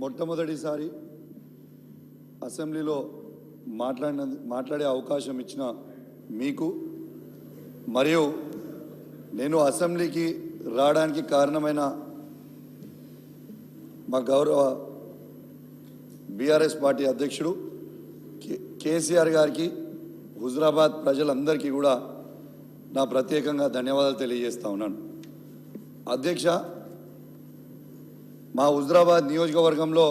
మొట్టమొదటిసారి అసెంబ్లీలో మాట్లాడే అవకాశం ఇచ్చిన మీకు మరియు నేను అసెంబ్లీకి రావడానికి కారణమైన మా గౌరవ బీఆర్ఎస్ పార్టీ అధ్యక్షుడు కేసీఆర్ గారికి హుజరాబాద్ ప్రజలందరికీ కూడా నా ప్రత్యేకంగా ధన్యవాదాలు తెలియజేస్తా ఉన్నాను. అధ్యక్ష, మా హుజరాబాద్ నియోజకవర్గంలో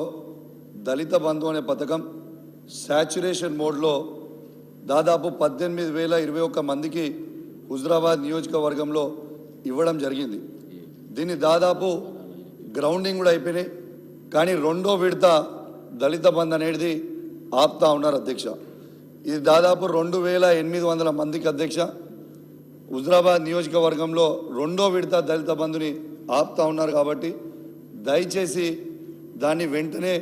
దళిత బంధు అనే పథకం శాచ్యురేషన్ మోడ్లో దాదాపు 18,021 మందికి హుజరాబాద్ నియోజకవర్గంలో ఇవ్వడం జరిగింది. దీన్ని దాదాపు గ్రౌండింగ్ కూడా అయిపోయినాయి. కానీ రెండో విడత దళిత బంధు అనేది ఆపుతా ఉన్నారు అధ్యక్ష. ఇది దాదాపు 2,800 మందికి అధ్యక్ష హుజరాబాద్ నియోజకవర్గంలో రెండో విడత దళిత బంధుని ఆపుతా ఉన్నారు. కాబట్టి దయచేసి దాన్ని వెంటనే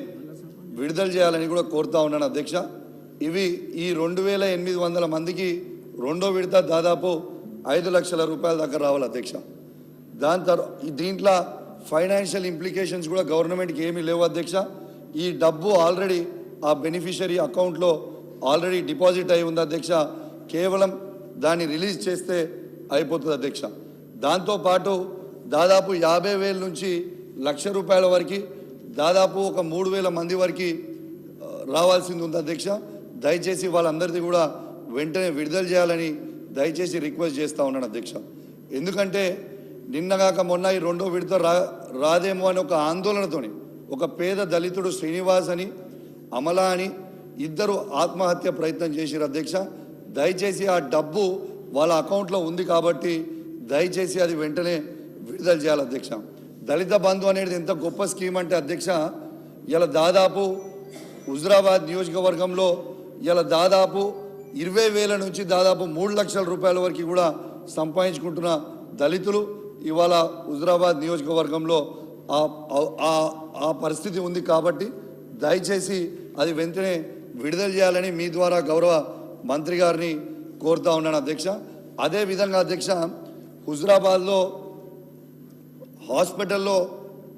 విడుదల చేయాలని కూడా కోరుతా ఉన్నాను అధ్యక్ష. ఇవి ఈ 2,800 మందికి రెండో విడత దాదాపు 5 లక్షల రూపాయల దాకా రావాలి అధ్యక్ష. దాని తర్వాత దీంట్లో ఫైనాన్షియల్ ఇంప్లికేషన్స్ కూడా గవర్నమెంట్కి ఏమీ లేవు అధ్యక్ష. ఈ డబ్బు ఆల్రెడీ ఆ బెనిఫిషరీ అకౌంట్లో ఆల్రెడీ డిపాజిట్ అయి ఉంది అధ్యక్ష. కేవలం దాన్ని రిలీజ్ చేస్తే అయిపోతుంది అధ్యక్ష. దాంతోపాటు దాదాపు 50,000 నుంచి 1,00,000 రూపాయల వరకు దాదాపు ఒక 3,000 మంది వరకు రావాల్సింది ఉంది అధ్యక్ష. దయచేసి వాళ్ళందరిది కూడా వెంటనే విడుదల చేయాలని దయచేసి రిక్వెస్ట్ చేస్తూ ఉన్నాను అధ్యక్ష. ఎందుకంటే నిన్నగాక మొన్న ఈ రెండో విడత రాదేమో అని ఒక ఆందోళనతోని ఒక పేద దళితుడు శ్రీనివాస్ అని అమలా అని ఇద్దరు ఆత్మహత్య ప్రయత్నం చేశారు అధ్యక్ష. దయచేసి ఆ డబ్బు వాళ్ళ అకౌంట్లో ఉంది కాబట్టి దయచేసి అది వెంటనే విడుదల చేయాలి అధ్యక్ష. దళిత బంధు అనేది ఎంత గొప్ప స్కీమ్ అంటే అధ్యక్ష, ఇలా దాదాపు హుజరాబాద్ నియోజకవర్గంలో ఇలా దాదాపు 20,000 నుంచి దాదాపు 3 లక్షల రూపాయల వరకు కూడా సంపాదించుకుంటున్న దళితులు ఇవాళ హుజరాబాద్ నియోజకవర్గంలో ఆ పరిస్థితి ఉంది. కాబట్టి దయచేసి అది వెంటనే విడుదల చేయాలని మీ ద్వారా గౌరవ మంత్రి గారిని కోరుతా ఉన్నాను అధ్యక్ష. అదేవిధంగా అధ్యక్ష, హుజరాబాద్లో హాస్పిటల్లో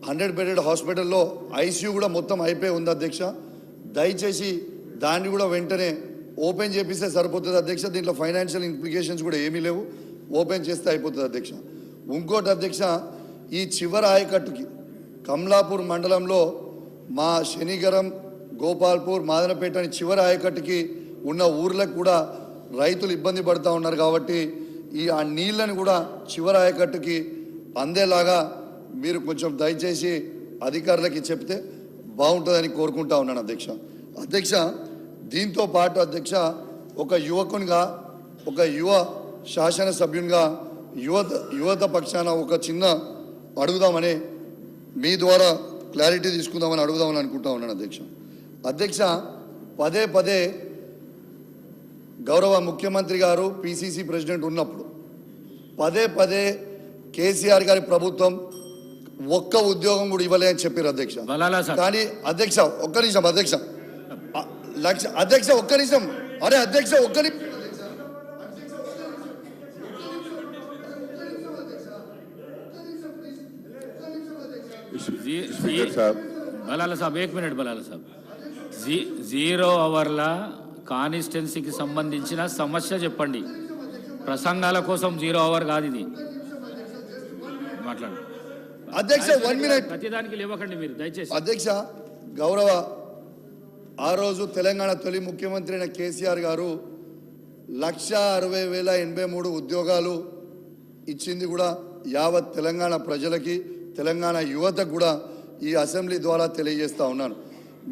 100 బెడెడ్ హాస్పిటల్లో ఐసీయూ కూడా మొత్తం అయిపోయి ఉంది అధ్యక్ష. దయచేసి దాన్ని కూడా వెంటనే ఓపెన్ చేపిస్తే సరిపోతుంది అధ్యక్ష. దీంట్లో ఫైనాన్షియల్ ఇంప్లికేషన్స్ కూడా ఏమీ లేవు, ఓపెన్ చేస్తే అయిపోతుంది అధ్యక్ష. ఇంకోటి అధ్యక్ష, ఈ చివరి ఆయకట్టుకి కమలాపూర్ మండలంలో మా శనిగరం, గోపాల్పూర్, మాదనపేట అని చివరి ఆయకట్టుకి ఉన్న ఊర్లకు కూడా రైతులు ఇబ్బంది పడుతూ ఉన్నారు. కాబట్టి ఆ నీళ్ళని కూడా చివరి ఆయకట్టుకి అందేలాగా మీరు కొంచెం దయచేసి అధికారులకి చెప్తే బాగుంటుందని కోరుకుంటా ఉన్నాను అధ్యక్ష. అధ్యక్ష, దీంతో పాటు అధ్యక్ష, ఒక యువకునిగా, ఒక యువ శాసనసభ్యునిగా యువత పక్షాన ఒక చిన్న అడుగుదామని మీ ద్వారా క్లారిటీ తీసుకుందామని అడుగుదామని అనుకుంటా ఉన్నాను అధ్యక్ష. అధ్యక్ష, పదే పదే గౌరవ ముఖ్యమంత్రి గారు పిసిసి ప్రెసిడెంట్ ఉన్నప్పుడు పదే పదే కేసీఆర్ గారి ప్రభుత్వం ఒక్క ఉద్యోగం కూడా ఇవ్వలే అని చెప్పారు అధ్యక్ష. కానీ అధ్యక్ష ఒక్క నిమిషం అధ్యక్ష, అధ్యక్ష ఒక్క నిమిషం, అరే అధ్యక్ష ఒక్క నిమిషం, బలాల సాబ్ 1 మినిట్ బలాల సాబ్. 0 అవర్ల కాన్స్టిట్యున్సీకి సంబంధించిన సమస్య చెప్పండి. ప్రసంగాల కోసం 0 అవర్ కాదు ఇది. మాట్లాడు అధ్యక్ష. 1 మినిట్ ప్రతిదానికి లేవకండి మీరు దయచేసి. అధ్యక్ష, గౌరవ ఆ రోజు తెలంగాణ తొలి ముఖ్యమంత్రి అయిన కేసీఆర్ గారు 1,60,083 ఉద్యోగాలు ఇచ్చింది కూడా యావత్ తెలంగాణ ప్రజలకి, తెలంగాణ యువతకు కూడా ఈ అసెంబ్లీ ద్వారా తెలియజేస్తూ ఉన్నాను.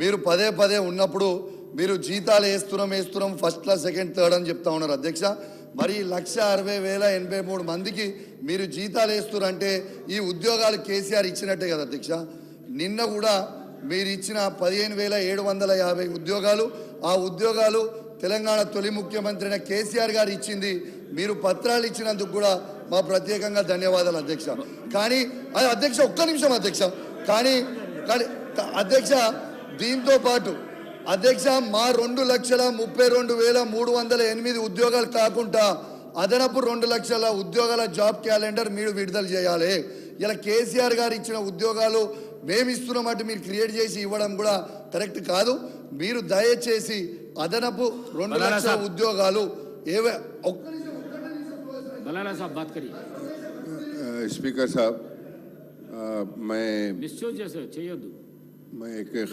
మీరు పదే పదే ఉన్నప్పుడు మీరు జీతాలు వేస్తున్నాం ఫస్ట్ క్లాస్, సెకండ్, థర్డ్ అని చెప్తా ఉన్నారు అధ్యక్ష. మరి 1,60,083 మందికి మీరు జీతాలు వేస్తున్నారంటే ఈ ఉద్యోగాలు కేసీఆర్ ఇచ్చినట్టే కదా అధ్యక్ష. నిన్న కూడా మీరు ఇచ్చిన 15,750 ఉద్యోగాలు, ఆ ఉద్యోగాలు తెలంగాణ తొలి ముఖ్యమంత్రి అయిన కేసీఆర్ గారు ఇచ్చింది. మీరు పత్రాలు ఇచ్చినందుకు కూడా మా ప్రత్యేకంగా ధన్యవాదాలు అధ్యక్ష. కానీ అధ్యక్ష ఒక్క నిమిషం అధ్యక్ష, కానీ అధ్యక్ష దీంతో పాటు అధ్యక్ష మా 2,32,308 ఉద్యోగాలు కాకుండా అదనపు 2 లక్షల ఉద్యోగాల జాబ్ క్యాలెండర్ మీరు విడుదల చేయాలి. ఇలా కేసీఆర్ గారు ఇచ్చిన ఉద్యోగాలు మేము ఇస్తున్నామంటే మీరు క్రియేట్ చేసి ఇవ్వడం కూడా కరెక్ట్ కాదు. మీరు దయచేసి అదనపు 2 లక్షల ఉద్యోగాలు ఏవే బలాలా సాబ్ బాత్ కరి स्पीकर साहब मैं మిస్యూజ్ చేసే చేయొద్దు. एक